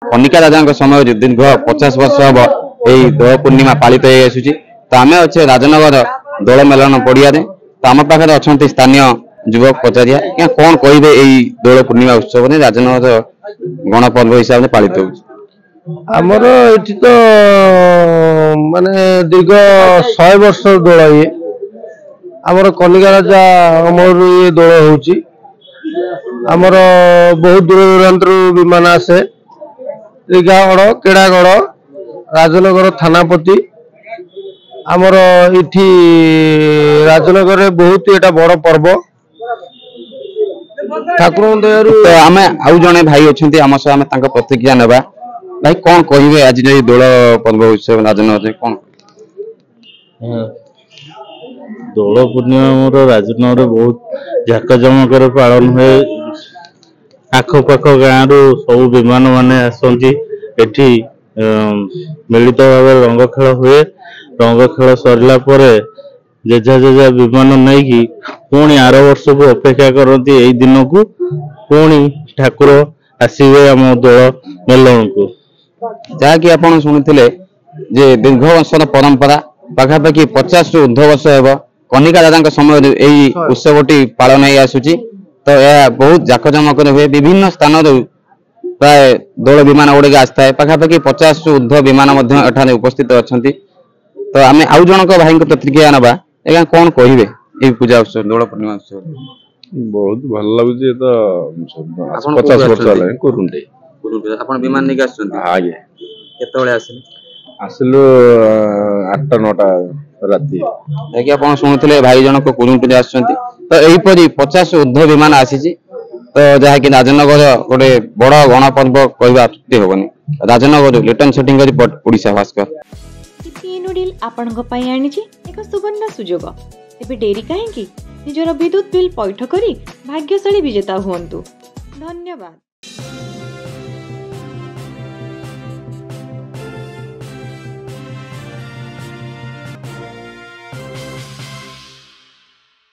कनिका राजा समय दीर्घ 50 वर्ष हम यही दोल पूर्णिमा पालित हो तो आम अच्छे राजनगर दोल मेलन पड़िया तो आम पाखे अच्छा स्थानीय युवक पचारिया क्या कौन कहे यही दोल पूर्णिमा उत्सव ने राजनगर गणपर्व हिसाब से पालित हो आमर ये तो माने दीर्घ 100 वर्ष दोल ये आमर कनिका राजा अमर ये दोल होची आमर बहुत दूर दूरांतर विमान आसे दीघागढ़ केड़ागढ़ राजनगर थानापति आमर इठी राजनगर रे बहुत एटा बड़ पर्व ठाकुर दयारु आम आउ जने भाई अच्छे आम सह आम प्रतिक्रिया नेबा भाई कौन कहे आज दोल पर्व उत्सव राजनगर कौन दोल पूर्णिमा मोर राजनगर बहुत जाकजमकर पालन हुए आखपाख गाँव रु सब विमान माने आसती एठी मिलित भाव रंग खेल हुए रंग खेल सरला परे जेजा जेजा विमान नहीं कि पुणी आर वर्ष को अपेक्षा करती यही दिन को पुणी ठाकुर आसवे आम दोल मेलन को जहाँकि आप शुणुते दीर्घ वर्षर परंपरा पाखापाखि 50 रु ऊर्ध्व वर्ष हे कनिका दादा समय यही उत्सवटी पालन हो आसूची तो यह बहुत जाकजमक हुए विभिन्न स्थान प्राय दोल विमान गुड़िक आसता है पाखापाखि 50 रु ऊर्ध्व विमान उपस्थित अच्छा तो आम आउ जनक भाई प्रतिक्रिया नवा एवं कौन कहे पूजा उत्सव दोल पूर्णिमा उत्सव बहुत भल लगे तो 50 वर्ष आप विमान नहीं आगे आसिलु 8टा 9टा राति देखिए आप शुणुते भाई जनक कुरुंटू आसुँच तो यहीपरि 50 ऊर्ध्व विमान आसी तो जहाँकि राजनगर गोटे बड़ गणपर्व कहते हेनी राजनगर लिटन सेटिंग रिपोर्ट ओडिशा भास्कर नोडिल आपणक पई आनिछि एक सुवर्ण सुजोग तेबे डेरी काहेकि निजर विद्युत बिल पैठ करी भाग्यशाली विजेता हुअन्तु धन्यवाद।